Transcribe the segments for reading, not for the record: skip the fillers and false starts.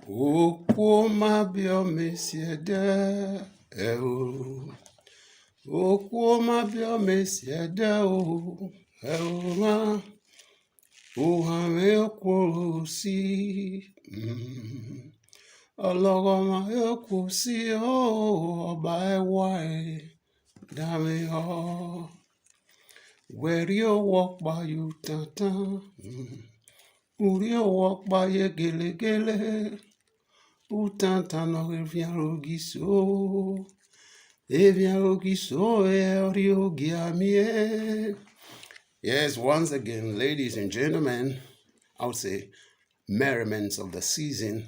Okwoma biomesiede ewo. Okwoma biomesiede o ewo. Uhame okwosi. Ologoma okwosi o ọba ẹwà ẹ dami o. Wẹ̀rí owó pa yóò tán. Uri owó pa yẹ gẹ́lẹ́gẹ́lẹ́. Utantano eviarogiso eriogiamie. Yes, once again, ladies and gentlemen, I would say merriments of the season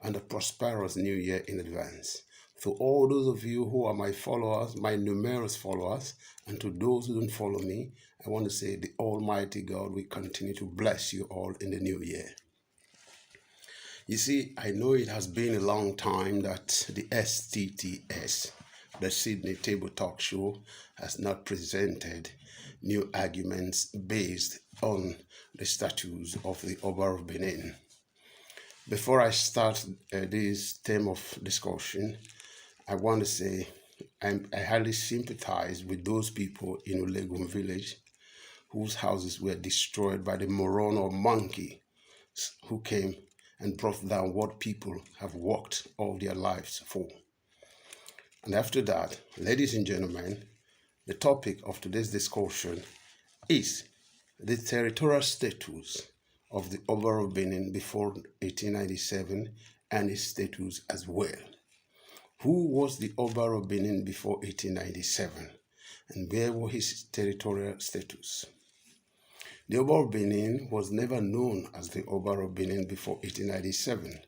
and a prosperous new year in advance. To all those of you who are my followers, my numerous followers, and to those who don't follow me, I want to say the Almighty God will continue to bless you all in the new year. You see, I know it has been a long time that the STTS, the Sydney Table Talk Show, has not presented new arguments based on the statutes of the Oba of Benin. Before I start this theme of discussion, I want to say I highly sympathize with those people in Olegun village whose houses were destroyed by the moron or monkey who came and brought down what people have worked all their lives for. And after that, ladies and gentlemen, the topic of today's discussion is the territorial status of the Oba of Benin before 1897 and its status as well. Who was the Oba of Benin before 1897 and where was his territorial status? The Oba of Benin was never known as the Oba of Benin before 1897.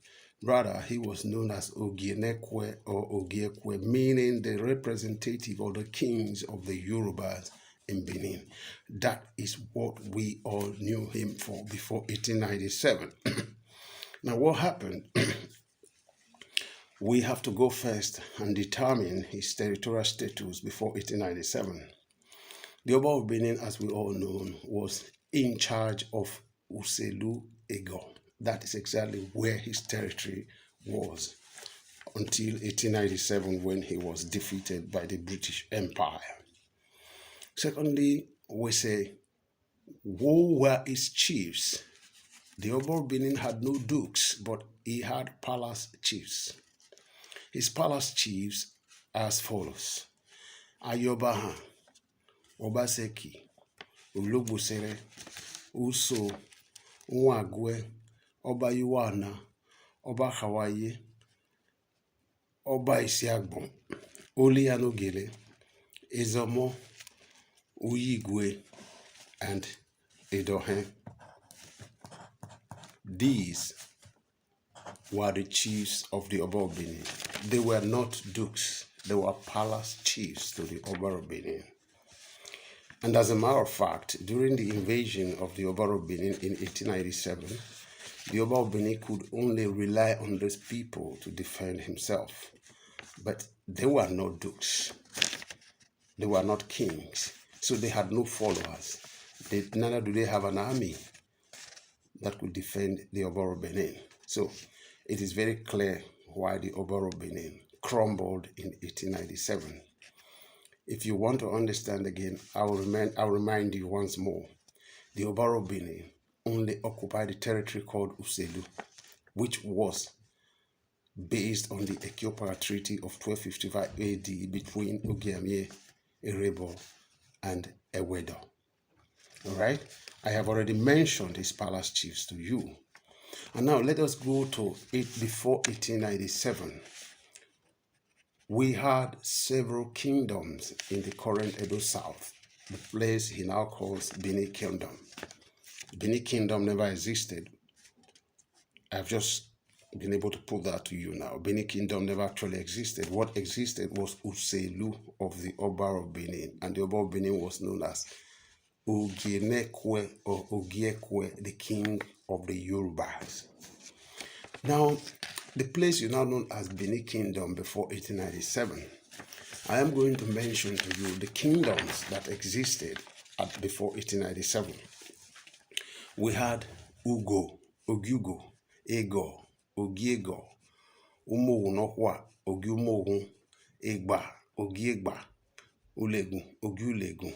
Rather, he was known as Ogienekwe or Ogiekwe, meaning the representative of the kings of the Yorubas in Benin. That is what we all knew him for before 1897. Now, what happened? We have to go first and determine his territorial status before 1897. The Oba of Benin, as we all know, was in charge of Uselu Ego. That is exactly where his territory was until 1897 when he was defeated by the British Empire. Secondly, we say, who were his chiefs? The Oba of Benin had no dukes, but he had palace chiefs. His palace chiefs are as follows: Ayobahan, Obaseki, Ulubusere, Uso, Nwagwe, Oba Yuana, Oba Hawaii, Oba Isiagbon, Olianogele, Ezomo, Uyigwe, and Edohen. These were the chiefs of the Oba of Benin. They were not dukes, they were palace chiefs to the Oba of Benin. And as a matter of fact, during the invasion of the Oba of Benin in 1897, the Oba of Benin could only rely on those people to defend himself. But they were not dukes. They were not kings. So they had no followers. Neither do they have an army that could defend the Oba of Benin. So it is very clear why the Oba of Benin crumbled in 1897. If you want to understand again, I'll remind you once more. The Oba of Benin only occupied the territory called Uselu, which was based on the Ekiopa Treaty of 1255 AD between Ogiamie, Erebo, and Ewedo. All right? I have already mentioned his palace chiefs to you. And now let us go to it before 1897. We had several kingdoms in the current Edo South, the place he now calls Benin Kingdom. Benin Kingdom never existed. I've just been able to prove that to you now. Benin Kingdom never actually existed. What existed was Uselu of the Oba of Benin, and the Oba of Benin was known as Ogienekwe or Ogiekwe, the king of the Yorubas. Now, the place you now known as Benin Kingdom before 1897, I am going to mention to you the kingdoms that existed before 1897. We had Ugo, Ogugo, Ego, Ogiego, Umogu Nokwa, Ogi Umogu, Egba, Ogiegba, Ulegu, Ogi Ulegu,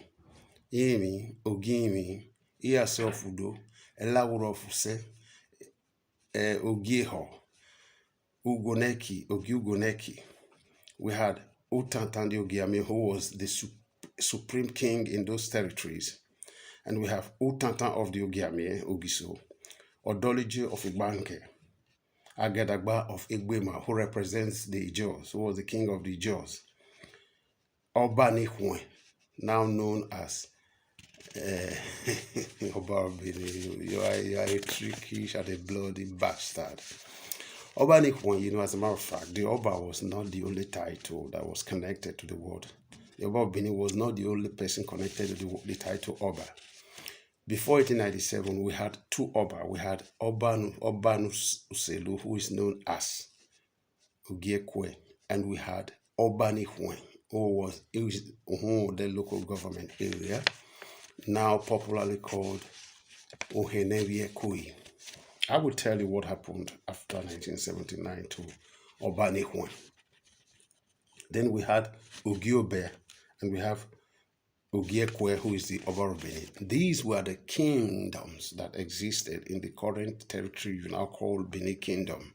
Imi, Ogimi, Iase of Udo, Elawuro of Use, Ogieho, Ugoneki, Ogi Ugoneki. We had Utantandi Ogiame, who was the supreme king in those territories. And we have Utantan of the Ogiame, Ogiso, Odoliji of Igbanke, Agadagba of Igbema, who represents the Ijos, who was the king of the Ijos, Obanihwe, now known as Obarbini. You are a trickish and a bloody bastard. Obanihwe, as a matter of fact, the Oba was not the only title that was connected to the word. The Oba of Benin was not the only person connected to the title Oba. Before 1897, we had two Oba. We had Obanus Uselu, who is known as Ogiekwe, and we had Obanihwe, who was the local government area, now popularly called Oheneviekui. I will tell you what happened after 1979 to Obanihwe. Then we had Ogiobe, and we have Ogiekwe, who is the Oba of Benin. These were the kingdoms that existed in the current territory you now call Benin Kingdom.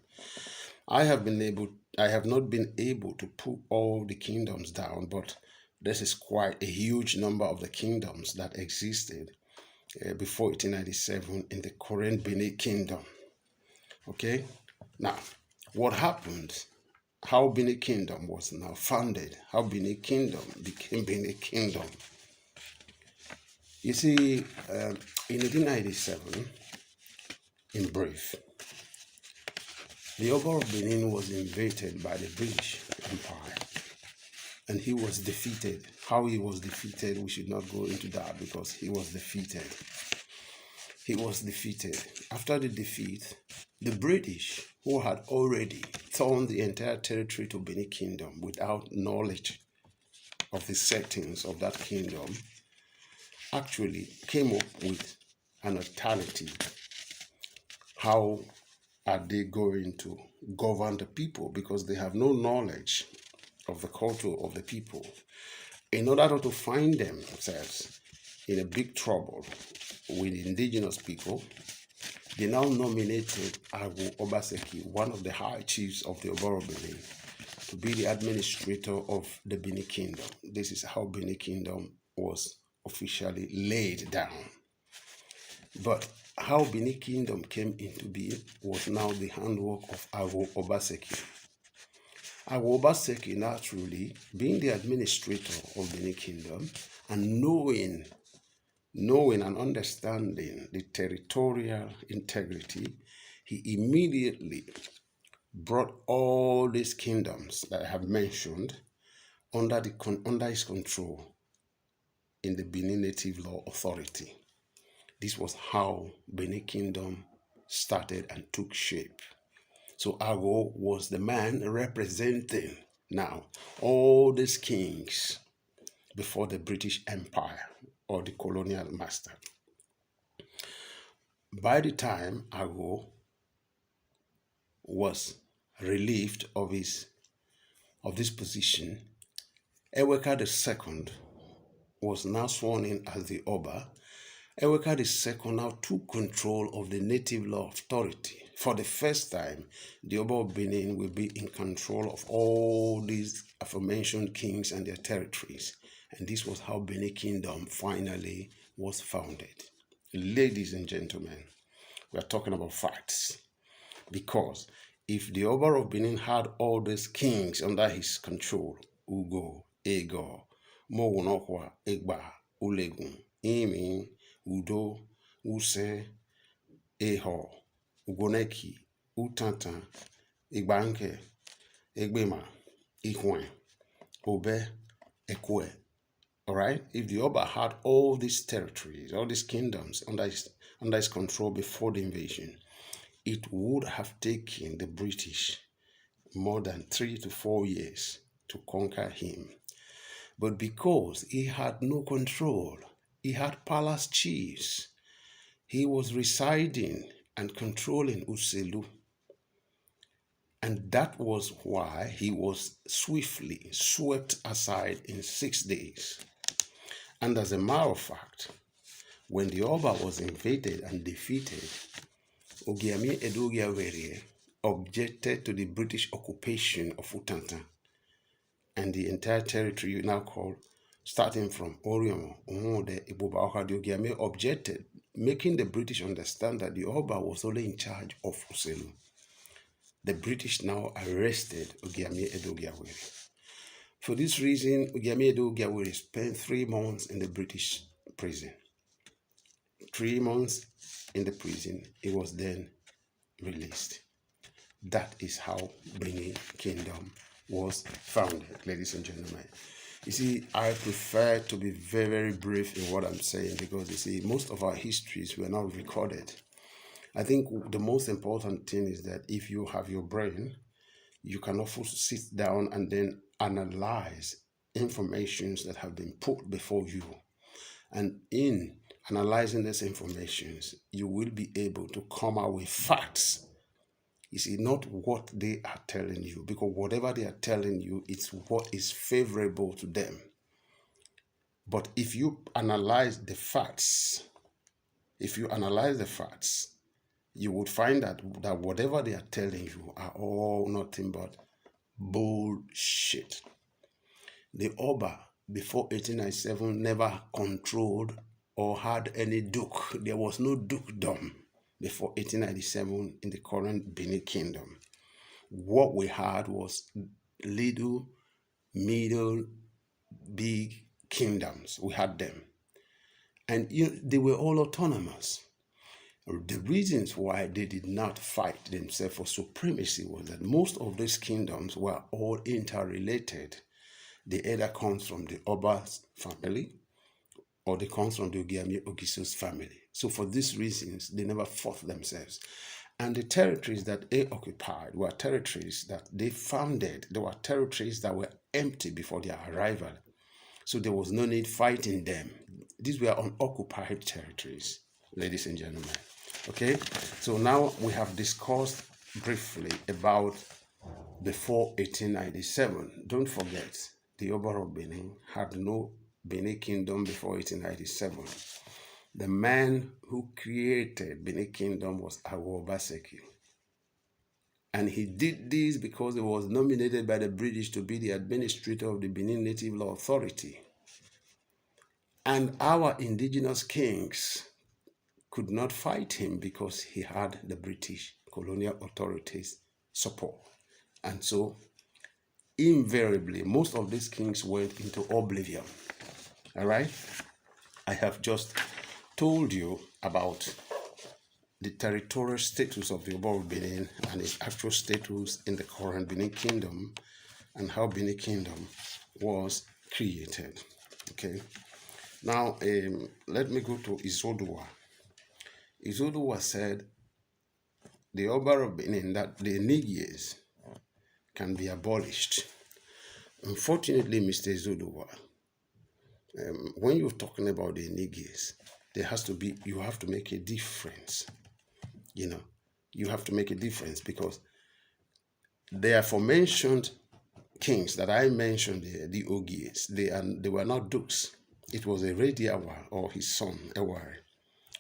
I have not been able to put all the kingdoms down, but this is quite a huge number of the kingdoms that existed before 1897 in the current Benin Kingdom. Okay, now what happened? How Benin Kingdom was now founded? How Benin Kingdom became Benin Kingdom? You see, in 1897, in brief, the Oba of Benin was invaded by the British Empire, and he was defeated. How he was defeated, we should not go into that, because he was defeated. He was defeated. After the defeat, the British, who had already torn the entire territory to Benin Kingdom without knowledge of the settings of that kingdom, actually came up with an alternative. How are they going to govern the people? Because they have no knowledge of the culture of the people. In order not to find themselves in a big trouble with indigenous people, they now nominated Agwo Obaseki, one of the high chiefs of the Oba of Benin, to be the administrator of the Benin Kingdom. This is how Benin Kingdom was officially laid down. But how Benin Kingdom came into being was now the handwork of Agwo Obaseki. Agwo Obaseki, naturally, being the administrator of Benin Kingdom and knowing and understanding the territorial integrity, he immediately brought all these kingdoms that I have mentioned under his control in the Benin Native Law Authority. This was how Benin Kingdom started and took shape. So Agwo was the man representing now all these kings before the British Empire or the colonial master. By the time Agwo was relieved of this position, Eweka II was now sworn in as the Oba. Eweka II now took control of the Native Law Authority. For the first time, the Oba of Benin will be in control of all these aforementioned kings and their territories. And this was how Benin Kingdom finally was founded. Ladies and gentlemen, we are talking about facts. Because if the Oba of Benin had all these kings under his control, Ugo, Ego, Mogunokwa, Egba, Ulegun, Imi, Udo, Use, Eho, Ugoneki, Utantan, Igbanke, Egbema, Ikwen, Obe, Ekwe. Alright? If the Oba had all these territories, all these kingdoms under his control before the invasion, it would have taken the British more than 3 to 4 years to conquer him. But because he had no control, he had palace chiefs, he was residing and controlling Uselu. And that was why he was swiftly swept aside in 6 days. And as a matter of fact, when the Oba was invaded and defeated, Ogiame Edogiawere objected to the British occupation of Utanta and the entire territory now called, starting from Oriomo, Umode, Ibuba, Ogiame objected, making the British understand that the Oba was only in charge of Uselu. The British now arrested Ogiame Edogiawere. For this reason, Ogiame Edogiawere spent 3 months in the British prison. 3 months in the prison, he was then released. That is how Benin Kingdom was founded, ladies and gentlemen. You see, I prefer to be very, very brief in what I'm saying because, you see, most of our histories were not recorded. I think the most important thing is that if you have your brain, you can also sit down and then analyze information that have been put before you. And in analyzing these informations, you will be able to come out with facts. You see, not what they are telling you, because whatever they are telling you, it's what is favorable to them. But if you analyze the facts, you would find that whatever they are telling you are all nothing but bullshit. The Oba before 1897 never controlled or had any duke. There was no dukedom before 1897 in the current Benin Kingdom. What we had was little, middle, big kingdoms. We had them. And they were all autonomous. The reasons why they did not fight themselves for supremacy was that most of these kingdoms were all interrelated. They either comes from the Oba's family or they comes from the Ogiame Ogiso's family. So for these reasons, they never fought themselves. And the territories that they occupied were territories that they founded. They were territories that were empty before their arrival. So there was no need fighting them. These were unoccupied territories, ladies and gentlemen. Okay, so now we have discussed briefly about before 1897. Don't forget, the Oba of Benin had no Benin Kingdom before 1897. The man who created Benin Kingdom was Awo Obaseki. And he did this because he was nominated by the British to be the administrator of the Benin Native Law Authority. And our indigenous kings could not fight him because he had the British colonial authorities' support. And so, invariably, most of these kings went into oblivion. All right? I have just told you about the territorial status of the Oba of Benin and its actual status in the current Benin Kingdom and how Benin Kingdom was created. Okay? Now, let me go to Izodua. Izodua said, the Oba of Benin, that the Nigies can be abolished. Unfortunately, Mr. Izodua, when you're talking about the Nigies, you have to make a difference. You have to make a difference because the aforementioned kings that I mentioned, the Ogies, they were not dukes. It was Erediawa or his son, Ewari,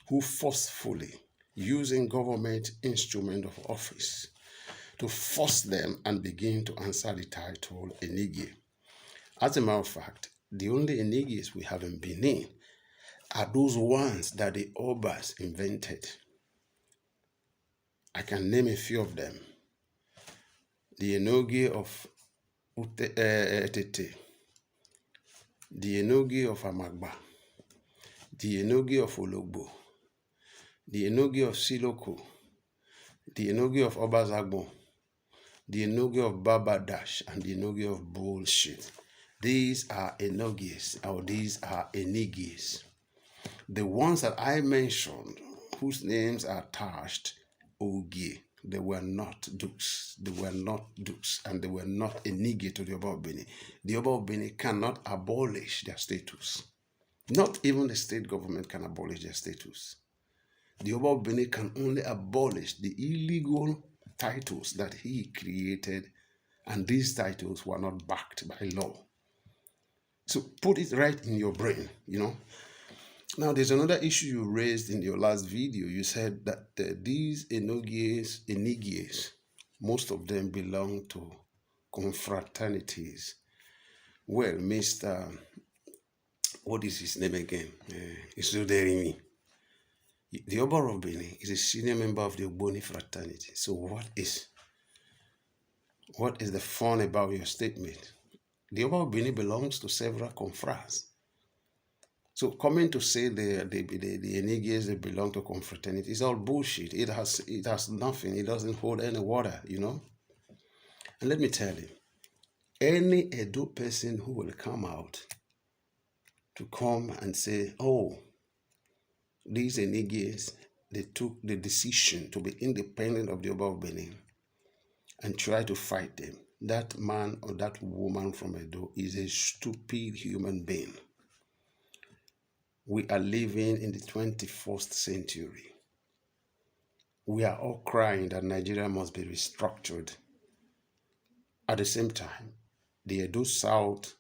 who forcefully, using government instrument of office, to force them and begin to answer the title Enigi. As a matter of fact, the only Enigis we have in Benin are those ones that the Obas invented. I can name a few of them. The Enogi of Etete, the Enogi of Amagba, the Enogi of Ologbo, the Enogi of Siloko, the Enogi of Obazagbo, the Enogi of Babadash, and the Enogi of Bullshit. These are Enogis, or these are Enigis. The ones that I mentioned, whose names are attached, Ogie, they were not dukes. They were not dukes, and they were not Enigi to the Oba of Benin. The Oba of Benin cannot abolish their status. Not even the state government can abolish their status. The Oba of Benin can only abolish the illegal titles that he created, and these titles were not backed by law. So put it right in your brain, Now, there's another issue you raised in your last video. You said that these Enigies, most of them belong to confraternities. Well, Mr. What is his name again? Isuderimi. The Oba of Benin is a senior member of the Ogboni fraternity. So what is the fun about your statement? The Oba of Benin belongs to several confrères. So coming to say the Enigies, they belong to confraternity is all bullshit. It has nothing. It doesn't hold any water, And let me tell you, any Edo person who will come out to come and say, oh, these Enigies, they took the decision to be independent of the Oba of Benin and try to fight them. That man or that woman from Edo is a stupid human being. We are living in the 21st century. We are all crying that Nigeria must be restructured. At the same time, the Edo South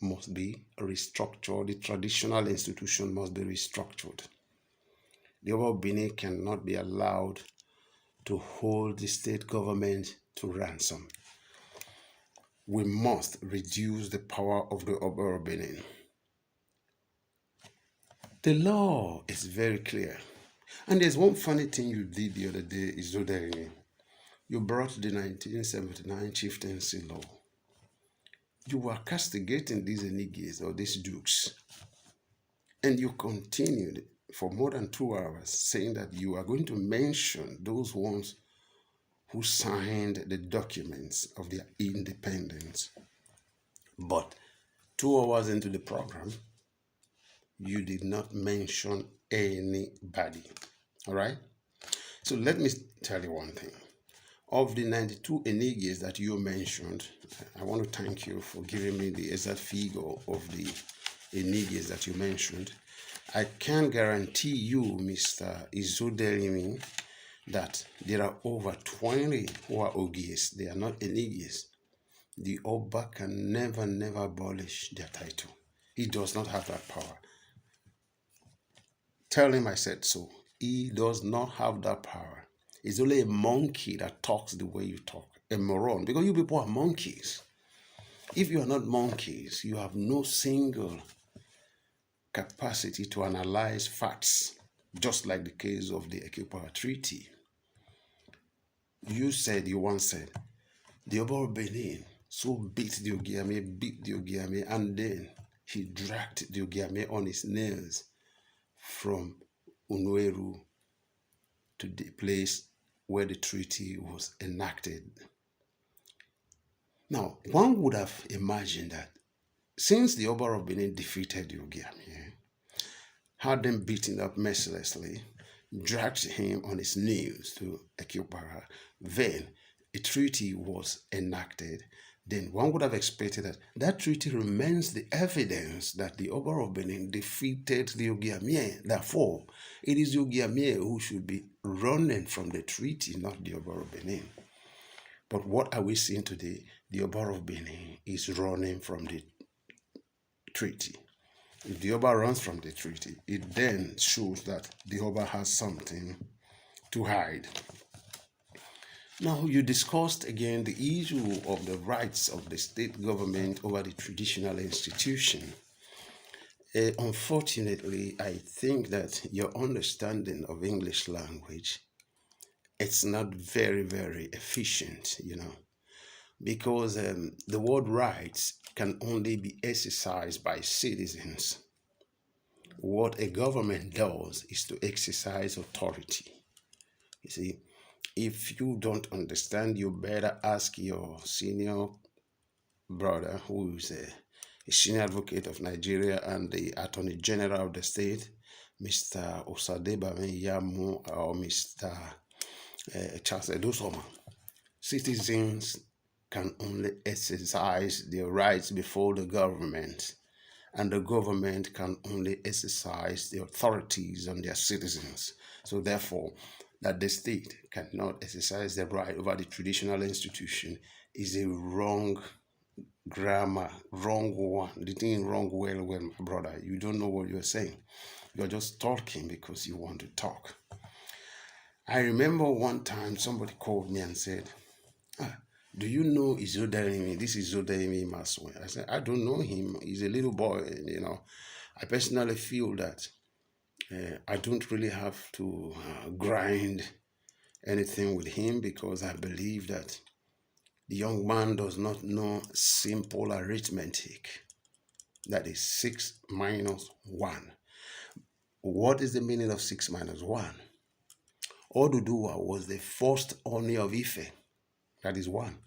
must be restructured. The traditional institution must be restructured. The Oba of Benin cannot be allowed to hold the state government to ransom. We must reduce the power of the Oba of Benin. The law is very clear. And there's one funny thing you did the other day, Izodarini. You brought the 1979 chieftaincy law. You were castigating these Enigies or these dukes. And you continued for more than 2 hours saying that you are going to mention those ones who signed the documents of their independence. But 2 hours into the program, you did not mention anybody. All right? So let me tell you one thing. Of the 92 Enigies that you mentioned, I want to thank you for giving me the exact figure of the Enigies that you mentioned. I can guarantee you, Mr. Izoderimi, that there are over 20 who are Ogies. They are not Enigies. The Oba can never abolish their title. He does not have that power. Tell him I said so. He does not have that power. It's only a monkey that talks the way you talk. A moron. Because you people are monkeys. If you are not monkeys, you have no single capacity to analyze facts, just like the case of the Ekpa Treaty. You once said, the Oba of Benin so beat the Ogiame, and then he dragged the Ogiame on his nails from Unweru to the place where the treaty was enacted. Now, one would have imagined that since the Oba of Benin defeated the Ogiame, had them beaten up mercilessly, dragged him on his knees to Ekpa, then a treaty was enacted, then one would have expected that that treaty remains the evidence that the Oba of Benin defeated the Ogiame. Therefore, it is the Ogiame who should be running from the treaty, not the Oba of Benin. But what are we seeing today? The Oba of Benin is running from the treaty. If the Oba runs from the treaty, it then shows that the Oba has something to hide. Now, you discussed again the issue of the rights of the state government over the traditional institution. Unfortunately, I think that your understanding of English language, it's not very efficient, because the word rights can only be exercised by citizens. What a government does is to exercise authority. You see, if you don't understand, you better ask your senior brother, who is a senior advocate of Nigeria and the Attorney General of the state, Mr. Osadebe Yamu, or Mr. Charles Edusoma. Citizens can only exercise their rights before the government, and the government can only exercise the authorities on their citizens. So therefore, that the state cannot exercise the right over the traditional institution is a wrong grammar, wrong one. The thing wrong well, my brother. You don't know what you're saying. You're just talking because you want to talk. I remember one time somebody called me and said, do you know Izodemi? This is Izodemi Maswe. I said, I don't know him. He's a little boy, I personally feel that I don't really have to grind anything with him because I believe that the young man does not know simple arithmetic. That is 6 minus 1. What is the meaning of 6 minus 1? Oduduwa was the first Oni of Ife. That is 1.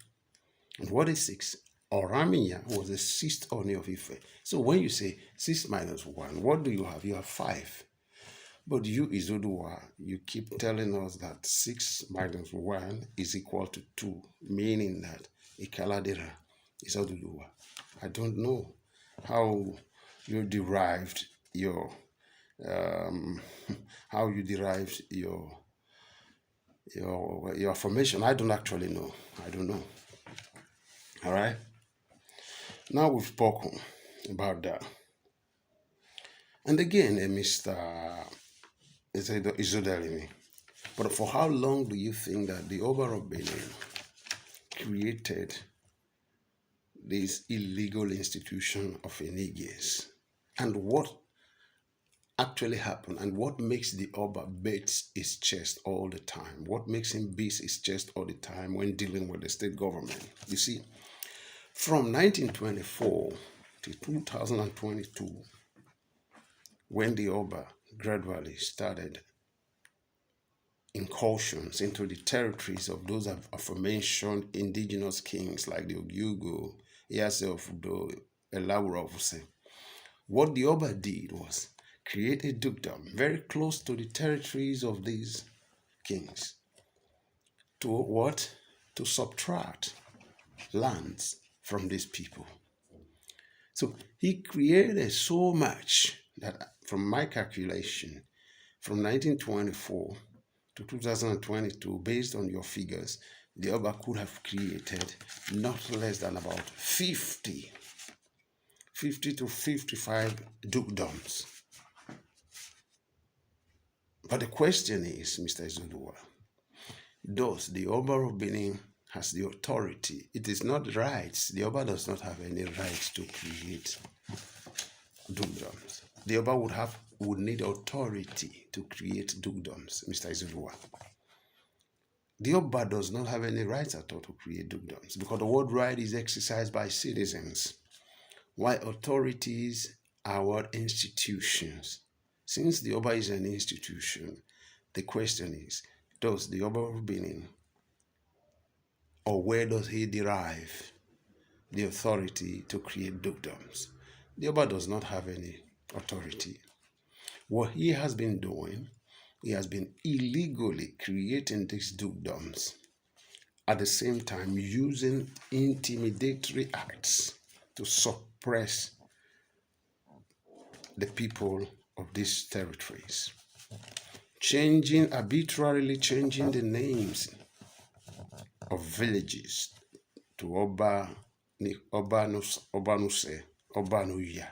And what is 6? Oramiya was the 6th Oni of Ife. So when you say 6 minus 1, what do you have? You have 5. But you, Izoduwa, you keep telling us that 6 minus 1 is equal to 2, meaning that Ikaladera is Oduduwa. I don't know how you derived your your formation. I don't actually know. I don't know. All right. Now we've spoken about that. And again, Mr. Izodalimi, but for how long do you think that the Oba of Benin created this illegal institution of Eniges? And what actually happened? And what makes the Oba beat his chest all the time? What makes him beat his chest all the time when dealing with the state government? You see, from 1924 to 2022, when the Oba gradually started incursions into the territories of those aforementioned indigenous kings like the Ogyugu, Iyase of Udo, Elawura of Use, what the Oba did was create a dukedom very close to the territories of these kings. To what? To subtract lands from these people. So he created so much that, from my calculation, from 1924 to 2022, based on your figures, the Oba could have created not less than about 50 to 55 dukedoms. But the question is, Mr. Izodua, does the Oba of Benin has the authority? It is not rights. The Oba does not have any rights to create dukedoms. The Oba would need authority to create dukedoms, Mr. Izodua. The Oba does not have any rights at all to create dukedoms because the word right is exercised by citizens, while authorities are what? Institutions. Since the Oba is an institution, the question is, does the Oba of Benin, or where does he derive the authority to create dukedoms? The Oba does not have any authority. What he has been doing, he has been illegally creating these dukedoms, at the same time using intimidatory acts to suppress the people of these territories, arbitrarily changing the names of villages to Obanuse, Obanuya,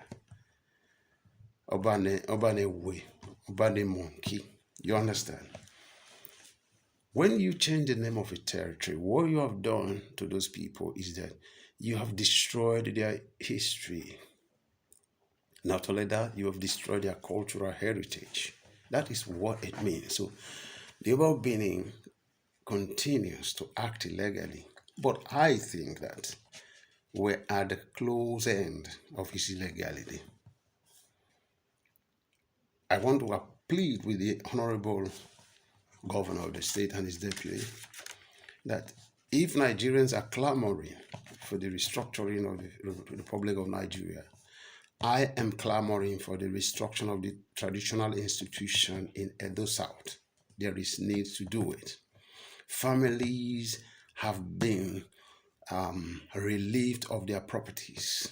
Obanewe, Obanemonkey. You understand? When you change the name of a territory, what you have done to those people is that you have destroyed their history. Not only that, you have destroyed their cultural heritage. That is what it means. So the Oba of Benin continues to act illegally. But I think that we're at the close end of his illegality. I want to plead with the Honorable Governor of the state and his deputy that if Nigerians are clamoring for the restructuring of the Republic of Nigeria, I am clamoring for the restructuring of the traditional institution in Edo South. There is need to do it. Families have been relieved of their properties.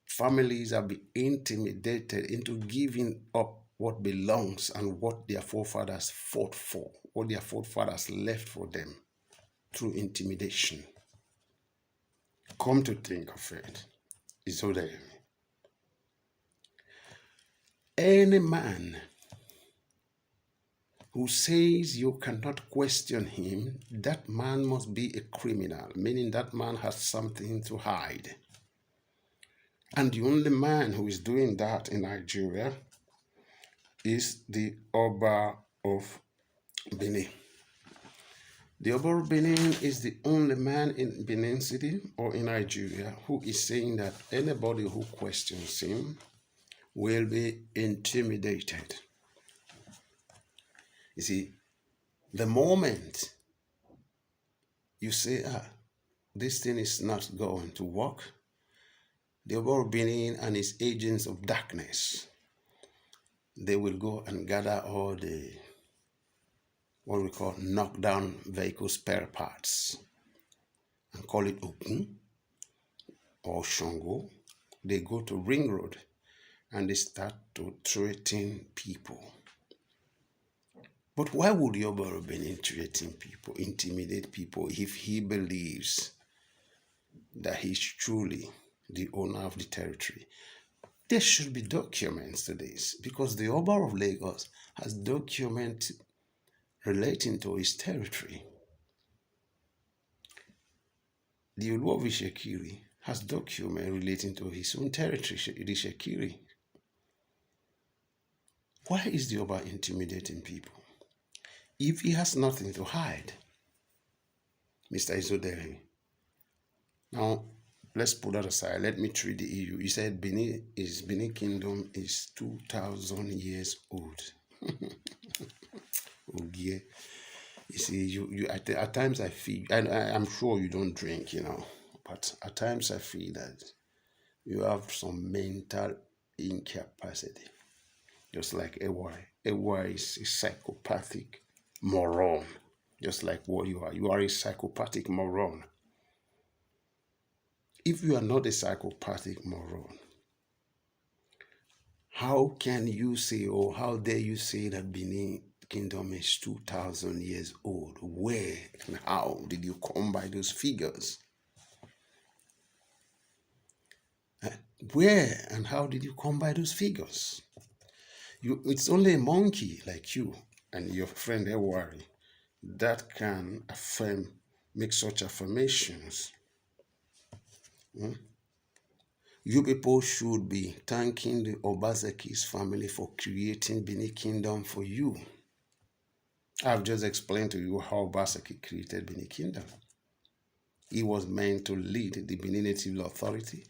Families have been intimidated into giving up what belongs and what their forefathers fought for, what their forefathers left for them through intimidation. Come to think of it, it's so there. Any man who says you cannot question him, that man must be a criminal, meaning that man has something to hide. And the only man who is doing that in Nigeria is the Oba of Benin. The Oba of Benin is the only man in Benin City or in Nigeria who is saying that anybody who questions him will be intimidated. You see, the moment you say, this thing is not going to work, the Oba of Benin and his agents of darkness, they will go and gather all the, what we call knockdown vehicle spare parts, and call it Ogun or Shango. They go to Ring Road and they start to threaten people. But why would Oba of Benin threaten people, intimidate people, if he believes that he's truly the owner of the territory? There should be documents to this, because the Oba of Lagos has documents relating to his territory. The Olu of Ishekiri has documents relating to his own territory, the Ishekiri. Why is the Oba intimidating people? If he has nothing to hide, Mr. Isodere. Now, let's put that aside. Let me treat the EU. You said Benin Kingdom is 2,000 years old. Oh, yeah. You see, you at times I feel, and I'm sure you don't drink, but at times I feel that you have some mental incapacity. Just like Ewa. Ewa is a psychopathic moron. Just like what you are. You are a psychopathic moron. If you are not a psychopathic moron, how can you say, or how dare you say that Benin Kingdom is 2,000 years old? Where and how did you come by those figures? Where and how did you come by those figures? It's only a monkey like you and your friend Ewari that can make such affirmations. You people should be thanking the Obaseki's family for creating Benin Kingdom for you. I've just explained to you how Obaseki created Benin Kingdom. He was meant to lead the Benin Native Authority,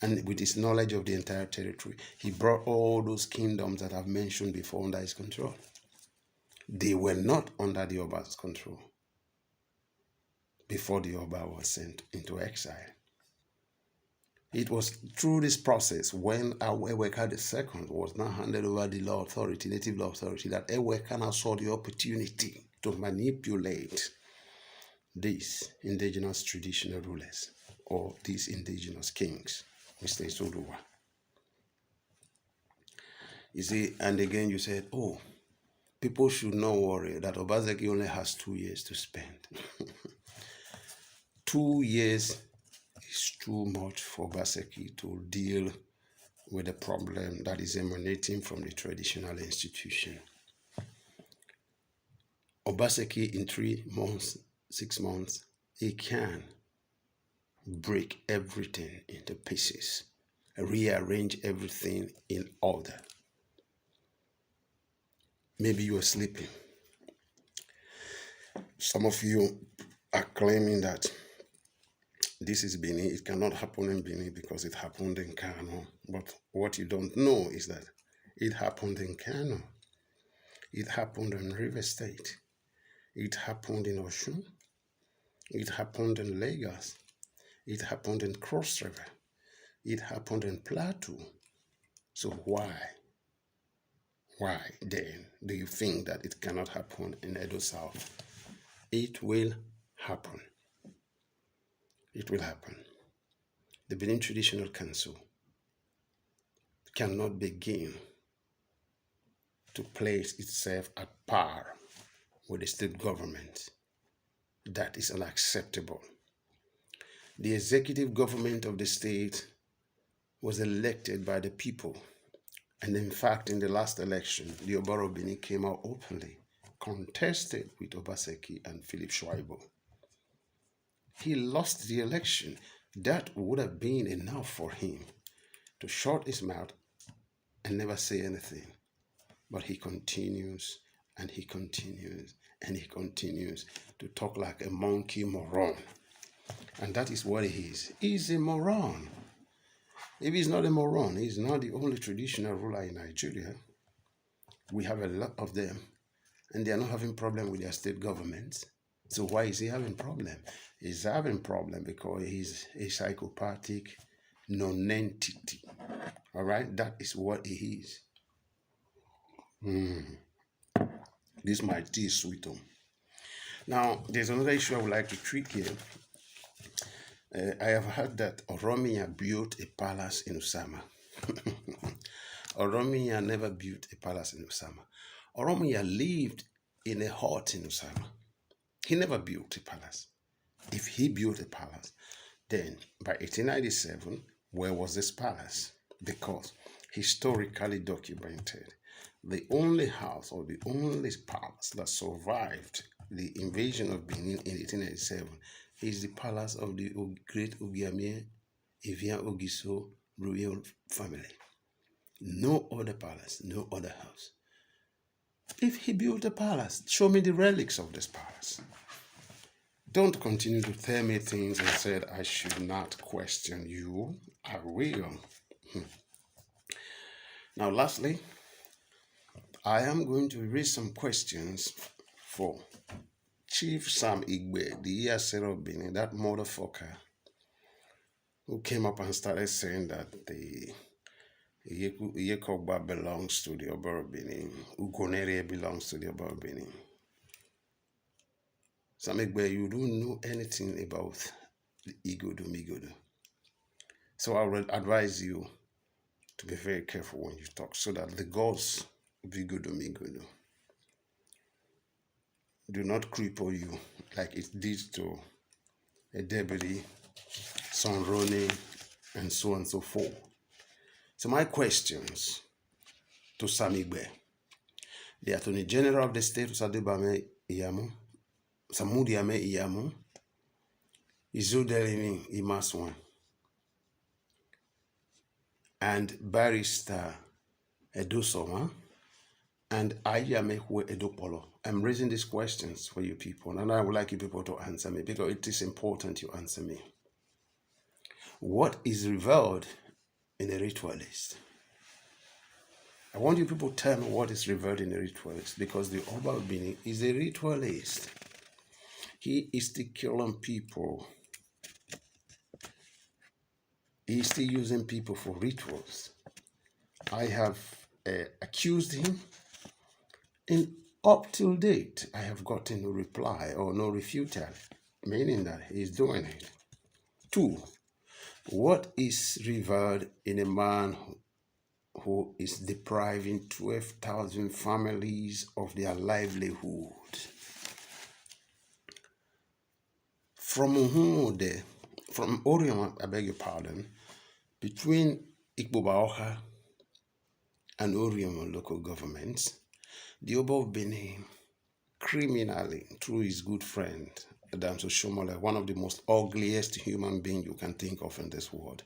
and with his knowledge of the entire territory, he brought all those kingdoms that I've mentioned before under his control. They were not under the Oba's control before the Oba was sent into exile. It was through this process when Eweka II was now handed over the law authority, native law authority, that Eweka now saw the opportunity to manipulate these indigenous traditional rulers or these indigenous kings, Mr. Isoduwa. You see, and again you said, people should not worry that Obaseki only has 2 years to spend. 2 years is too much for Obaseki to deal with the problem that is emanating from the traditional institution. Obaseki, in 3 months, 6 months, he can break everything into pieces, rearrange everything in order. Maybe you are sleeping. Some of you are claiming that this is Benin. It cannot happen in Benin because it happened in Kano. But what you don't know is that it happened in Kano. It happened in River State. It happened in Osun. It happened in Lagos. It happened in Cross River. It happened in Plateau. So why then do you think that it cannot happen in Edo South? It will happen. It will happen. The Benin Traditional Council cannot begin to place itself at par with the state government. That is unacceptable. The executive government of the state was elected by the people. And in fact, in the last election, the Oba of Benin came out openly, contested with Obaseki and Philip Schwaibo. He lost the election. That would have been enough for him to shut his mouth and never say anything. But he continues and he continues and he continues to talk like a monkey moron. And that is what he is. He's a moron. If he's not a moron, he's not the only traditional ruler in Nigeria. We have a lot of them, and they are not having problem with their state governments. So why is he having problem? He's having problem because he's a psychopathic non-entity. All right, that is what he is. This might tea sweet. Now, there's another issue I would like to treat here. I have heard that Oromia built a palace in Usama. Oromia never built a palace in Usama. Oromia lived in a hut in Usama. He never built a palace. If he built a palace, then by 1897, where was this palace? Because historically documented, the only house or the only palace that survived the invasion of Benin in 1897 is the palace of the great Ogiamie Evian Ogiso royal family. No other palace, no other house. If he built a palace, show me the relics of this palace. Don't continue to tell me things and said I should not question you. I will. Now, lastly, I am going to raise some questions for Chief Sam Igbe, the ESR of Benin, that motherfucker who came up and started saying that the Yekogba belongs to the Oba of Benin, Ugonere belongs to the Oba of Benin. Sam Igbe, you don't know anything about the Igodo Migodo. So I would advise you to be very careful when you talk so that the gods of Igodo Migodo do not cripple you like it did to a deputy, Son Rone, and so on and so forth. So my questions to Sam Igbe, the Attorney General of the state, Sadibame Iyamu, Samudiame Iyamu, Izodelini Imaswan, and Barrister Edusoma, and Ayamehwe Edopolo. I'm raising these questions for you people, and I would like you people to answer me because it is important you answer me. What is revealed in a ritualist? I want you people to tell me what is revealed in a ritualist, because the Oba of Benin is a ritualist. He is still killing people. He is still using people for rituals. I have accused him. And up till date, I have gotten no reply or no refutal, meaning that he is doing it. 2, what is revered in a man who is depriving 12,000 families of their livelihood? From Orion, I beg your pardon, between Ikbobaoha and Orion local governments, the Oba of Benin, criminally, through his good friend, Adamso Shomole, one of the most ugliest human beings you can think of in this world,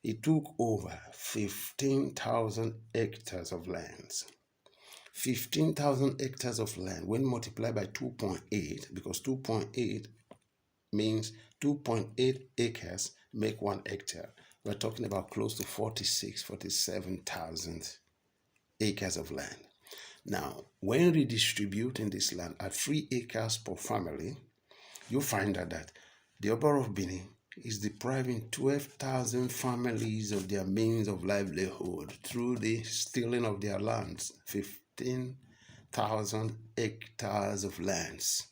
he took over 15,000 hectares of lands. 15,000 hectares of land, when multiplied by 2.8, because 2.8 means 2.8 acres make 1 hectare. We're talking about close to 47,000 acres of land. Now, when redistributing this land at 3 acres per family, you find out that the Oba of Benin is depriving 12,000 families of their means of livelihood through the stealing of their lands, 15,000 hectares of lands.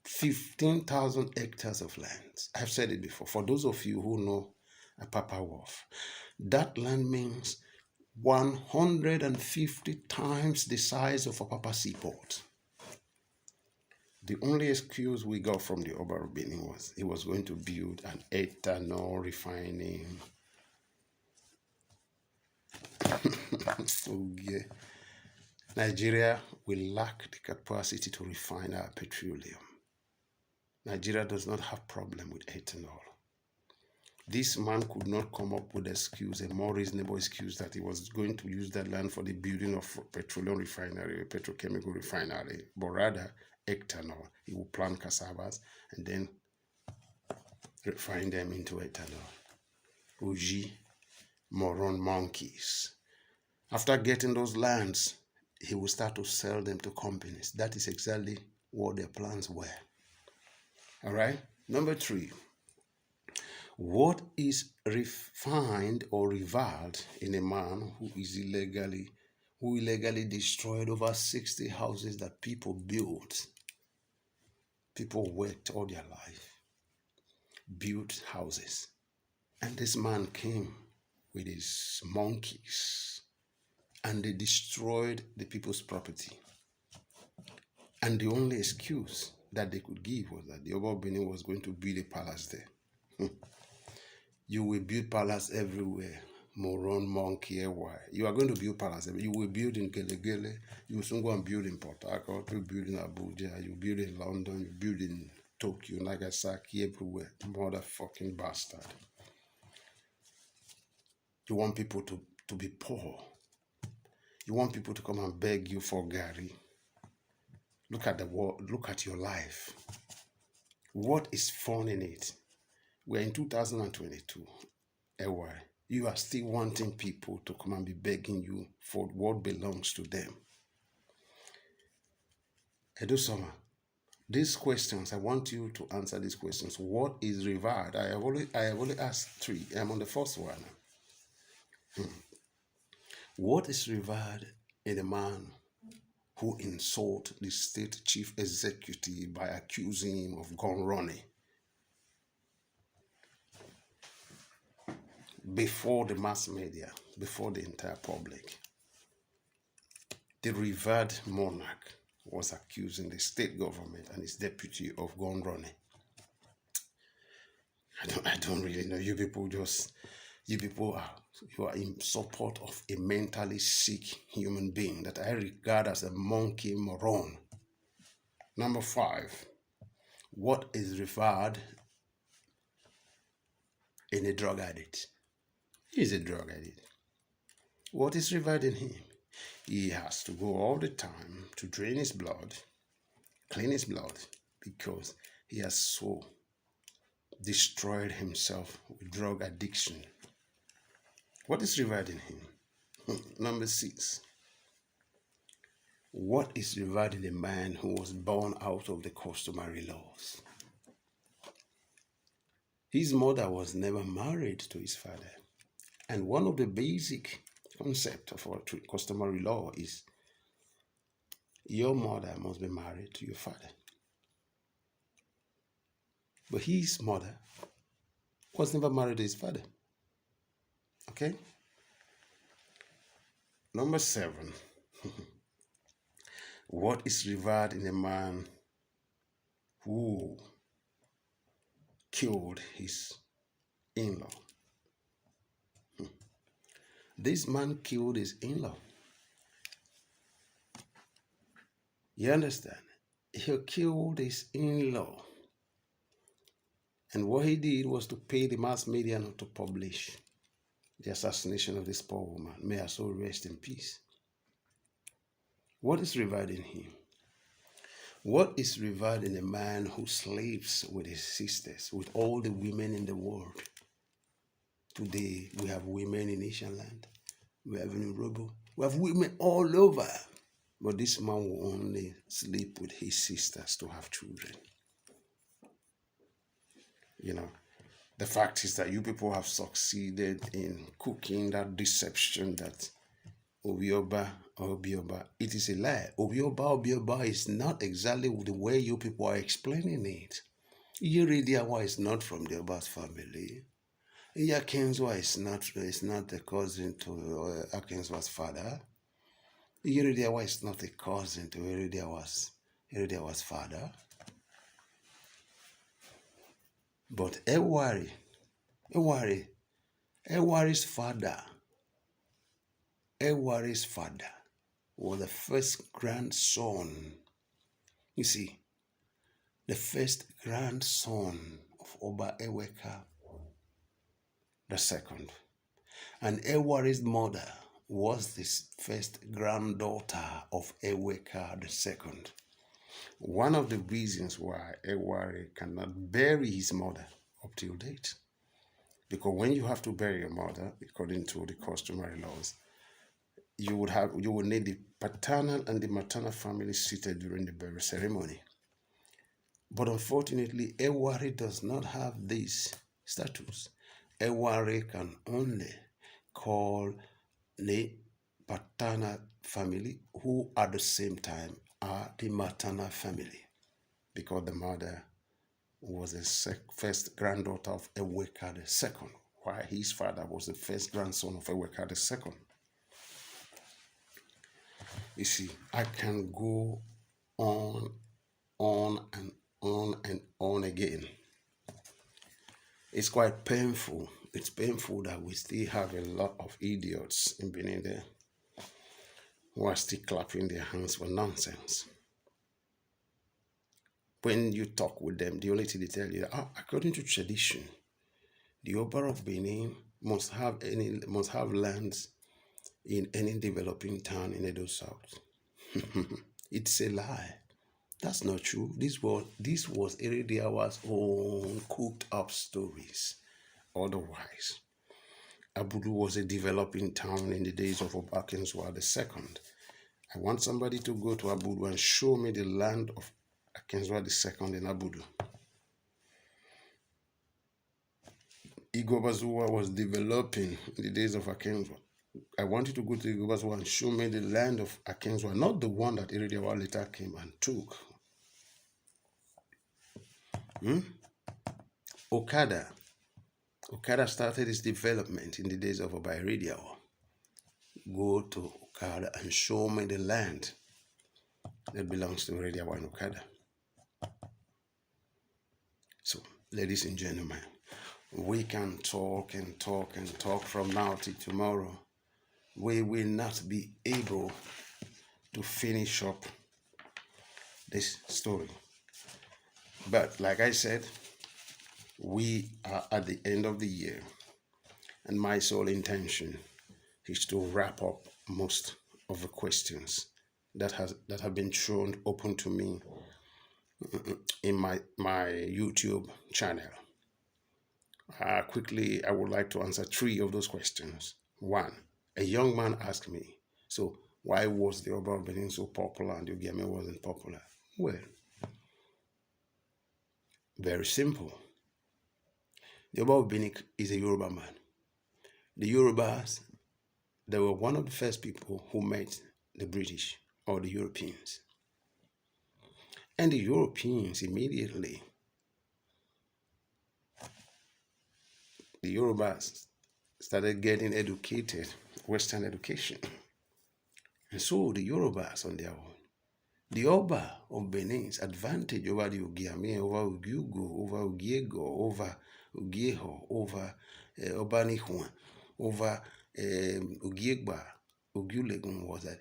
15,000 hectares of lands. I've said it before. For those of you who know Apapa Wharf, that land means 150 times the size of Apapa Seaport. The only excuse we got from the Oba of Benin was he was going to build an ethanol refining. Oh, yeah. Nigeria will lack the capacity to refine our petroleum. Nigeria does not have problem with ethanol. This man could not come up with excuse, a more reasonable excuse that he was going to use that land for the building of petroleum refinery, a petrochemical refinery, but rather ethanol. He will plant cassavas and then refine them into ethanol. Uji, moron monkeys. After getting those lands, he will start to sell them to companies. That is exactly what their plans were. All right. Number 3. What is refined or reviled in a man who illegally destroyed over 60 houses that people built? People worked all their life, built houses. And this man came with his monkeys and they destroyed the people's property. And the only excuse that they could give was that the Oba of Benin was going to build a palace there. You will build palace everywhere. Moron, monkey, why? You are going to build palace everywhere. You will build in Gelegele. You will soon go and build in Port Harcourt. You build in Abuja. You build in London. You build in Tokyo, Nagasaki, everywhere. Motherfucking bastard. You want people to be poor. You want people to come and beg you for Gary. Look at the world. Look at your life. What is fun in it? We're in 2022. Why? You are still wanting people to come and be begging you for what belongs to them. Edo Summer, these questions, I want you to answer these questions. What is revered? I have only asked 3. I'm on the first one. What is revered in a man who insult the state chief executive by accusing him of gun running before the mass media, before the entire public? The revered monarch was accusing the state government and its deputy of gun running. I don't really know. You people are in support of a mentally sick human being that I regard as a monkey moron. Number 5, what is revered in a drug addict? He is a drug addict. What is revered in him? He has to go all the time to drain his blood, clean his blood, because he has so destroyed himself with drug addiction. What is revered in him? Number 6. What is revered in a man who was born out of the customary laws? His mother was never married to his father. And one of the basic concepts of our customary law is your mother must be married to your father. But his mother was never married to his father. Okay? Number 7. What is revered in a man who killed his in-law? This man killed his in-law. You understand? He killed his in-law. And what he did was to pay the mass media not to publish the assassination of this poor woman. May her soul rest in peace. What is revered in him? What is revered in a man who sleeps with his sisters, with all the women in the world? Today, we have women in Asian land. We have in Urobo. We have women all over. But this man will only sleep with his sisters to have children. You know, the fact is that you people have succeeded in cooking that deception that Obioba, it is a lie. Obioba is not exactly the way you people are explaining it. Iyeridiawa is not from the Oba's family. Iyakenzwa is not a cousin to Akenzwa's father. Iyeridiawa is not a cousin to Iyeridiawa's father. But Ewari's father was the first grandson. You see, the first grandson of Oba Eweka the second. And Ewari's mother was the first granddaughter of Eweka the second. One of the reasons why Ewari cannot bury his mother up till date, because when you have to bury your mother, according to the customary laws, you would need the paternal and the maternal family seated during the burial ceremony. But unfortunately, Ewari does not have this status. Ewari can only call the paternal family, who at the same time are the maternal family, because the mother was the first granddaughter of Eweka II, while his father was the first grandson of Eweka II. You see, I can go on and on again. It's quite painful. It's painful that we still have a lot of idiots in Benin there who are still clapping their hands for nonsense. When you talk with them, the only thing they tell you, according to tradition, the Oba of Benin must have lands in any developing town in Edo South. It's a lie. That's not true. This was Erediawa's own cooked up stories. Otherwise, Abudu was a developing town in the days of Oba Akenzua II. I want somebody to go to Abudu and show me the land of Akenzua II in Abudu. Igobazua was developing in the days of Akenzua. I want you to go to Igobazua and show me the land of Akenzua, not the one that Erediawa later came and took. Okada started its development in the days of Oba Erediawa. Go to Okada and show me the land that belongs to Erediawa and Okada. So, ladies and gentlemen, we can talk and talk and talk from now till tomorrow. We will not be able to finish up this story. But like I said, we are at the end of the year, and my sole intention is to wrap up most of the questions that have been thrown open to me in my YouTube channel. Quickly, I would like to answer 3 of those questions. 1, a young man asked me, so why was the Oba of Benin so popular and Ogiame wasn't popular? Well, very simple. The Oba of Benin is a Yoruba man. The Yorubas, they were one of the first people who met the British or the Europeans. And the Europeans immediately, the Yorubas started getting educated, Western education. And so the Yorubas on their own, the Oba of Benin's advantage over the Ogiame, over Ogiugo, over Ogiego, over Ogieho, over Obanihua, over Ogiegba, Ogiulegun was that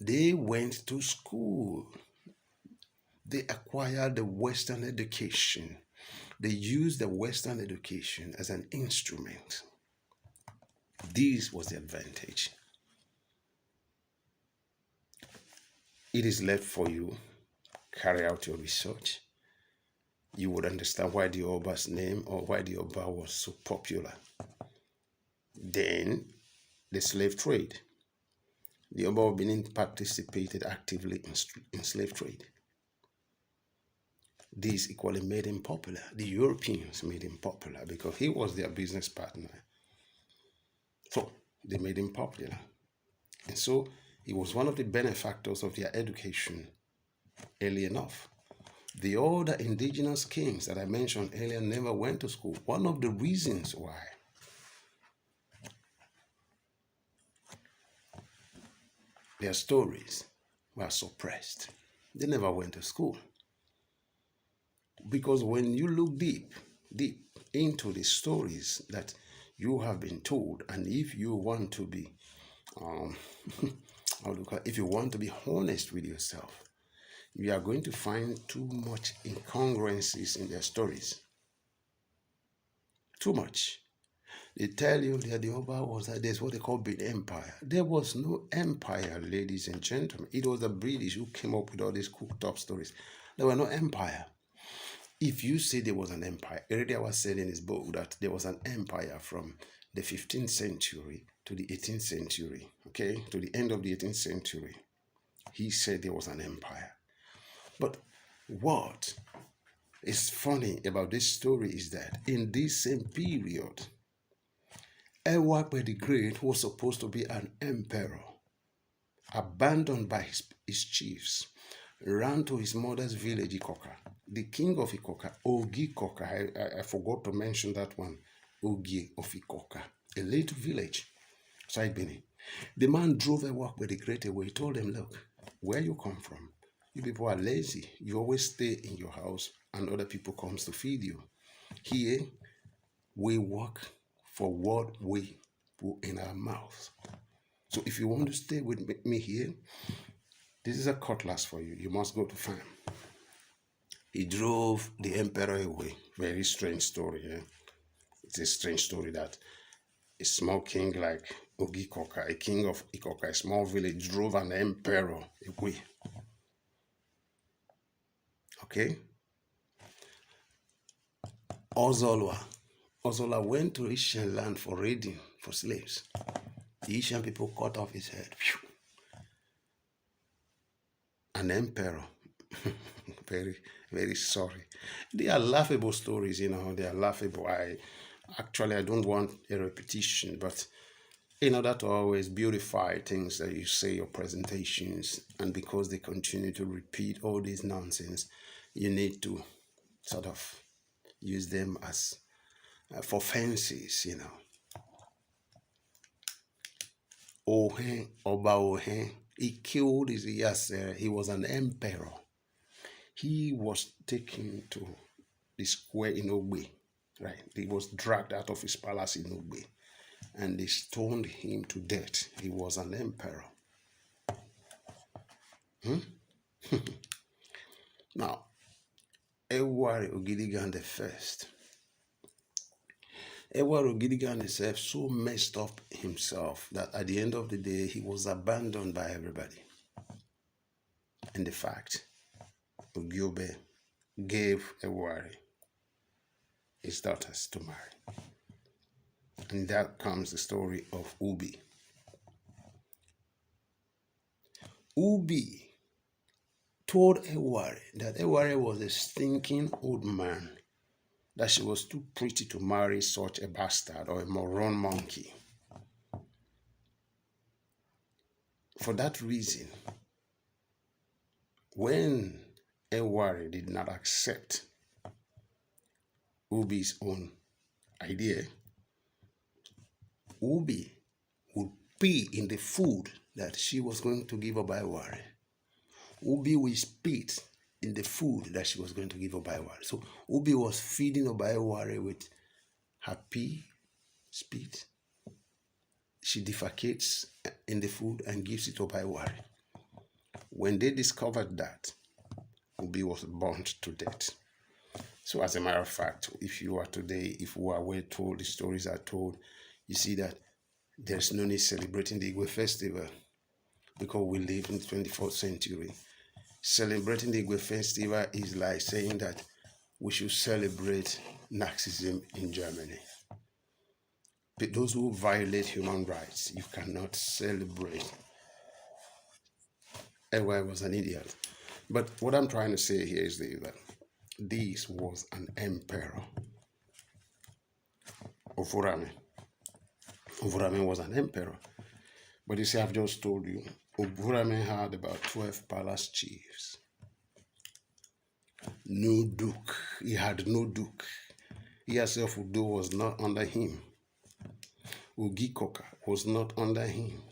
they went to school. They acquired the Western education. They used the Western education as an instrument. This was the advantage. It is left for you. Carry out your research. You would understand why the Oba's name or why the Oba was so popular. Then, the slave trade. The Oba of Benin participated actively in slave trade. This equally made him popular. The Europeans made him popular because he was their business partner. So, they made him popular. And so, he was one of the benefactors of their education early enough. The other indigenous kings that I mentioned earlier never went to school. One of the reasons why their stories were suppressed. They never went to school. Because when you look deep, deep into the stories that you have been told, and if you want to be, um, if you want to be honest with yourself, you are going to find too much incongruencies in their stories. Too much. They tell you that the Oba was that there's what they call Benin Empire. There was no empire, ladies and gentlemen. It was the British who came up with all these cooked up stories. There were no empire. If you say there was an empire, Heredia said in his book that there was an empire from the 15th century to the 18th century, okay, to the end of the 18th century. He said there was an empire. But what is funny about this story is that in this same period, Ewakwe the Great was supposed to be an emperor, abandoned by his chiefs, ran to his mother's village, Ikoka. The king of Ikoka, Ogi Koka, I forgot to mention that one, Ogi of Ikoka, a little village, side Benin. The man drove Ewakwe the Great away. He told him, look, where you come from, you people are lazy. You always stay in your house and other people comes to feed you. Here, we work for what we put in our mouths. So if you want to stay with me here, this is a cutlass for you. You must go to farm. He drove the emperor away. Very strange story. Eh? It's a strange story that a small king like Ogi Koka, a king of Ikoka, a small village, drove an emperor away. Okay? Ozola went to Ishan land for raiding for slaves. The Ishan people cut off his head. An emperor. Very, very sorry. They are laughable stories, they are laughable. I don't want a repetition, but in order to always beautify things that you say, your presentations, and because they continue to repeat all this nonsense, you need to sort of use them as for fancies, Ohen, Oba Ohen, he killed his Yasser. He was an emperor. He was taken to the square in Ogbe, right? He was dragged out of his palace in Ogbe, and they stoned him to death. He was an emperor. Now, Ewari Ogidigan the first. Ewari Ogidigan himself so messed up himself that at the end of the day, he was abandoned by everybody. And the fact, Ogiobe gave Ewari his daughters to marry. And that comes the story of Ubi. Ubi told Ewari that Ewari was a stinking old man, that she was too pretty to marry such a bastard or a moron monkey. For that reason, when Ewari did not accept Ubi's own idea, Ubi would pee in the food that she was going to give Ewari. Ubi will spit in the food that she was going to give Ewari. So Ubi was feeding Ewari with her pee, spit. She defecates in the food and gives it to Ewari. When they discovered that, Ubi was burnt to death. So as a matter of fact, if you are today, if we are well told, the stories are told, you see that there's no need celebrating the Igwe festival because we live in the 24th century. Celebrating the Igwe festival is like saying that we should celebrate Nazism in Germany. But those who violate human rights, you cannot celebrate. Ewa was an idiot. But what I'm trying to say here is that this was an emperor. Ovurame. Ovurame was an emperor. But you see, I've just told you, Ovurame had about 12 palace chiefs. No duke. He had no duke. He herself, Udo, was not under him. Ogikoka was not under him.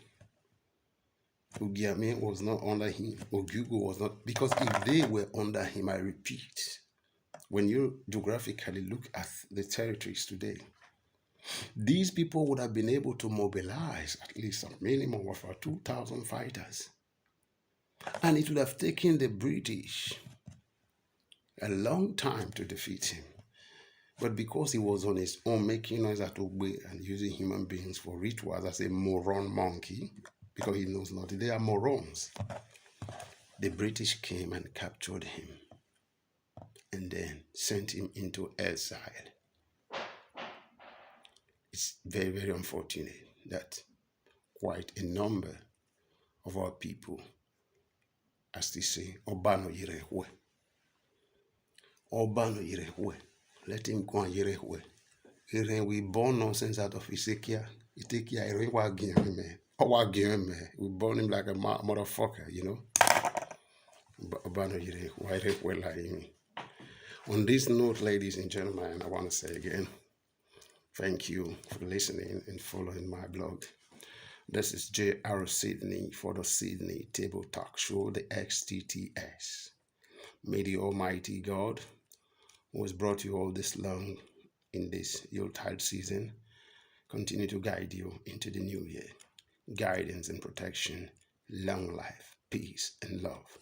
Ogiame was not under him. Ogyugo was not. Because if they were under him, I repeat, When you geographically look at the territories today, these people would have been able to mobilize at least a minimum of 2,000 fighters. And it would have taken the British a long time to defeat him. But because he was on his own, making noise at Ogbe and using human beings for rituals as a moron monkey, because he knows nothing, they are morons. The British came and captured him and then sent him into exile. It's very, very unfortunate that quite a number of our people, as they say, Obano Yirehwe. Obano Yirehwe. Let him go and Yirehwe. We born nonsense out of Ezekiel. We born him like a motherfucker, you know. Obano Yirehwe. On this note, ladies and gentlemen, I want to say again, thank you for listening and following my blog. This is J.R. Sydney for the Sydney Table Talk Show, the XTTS. May the Almighty God, who has brought you all this long in this Yuletide season, continue to guide you into the new year. Guidance and protection, long life, peace, and love.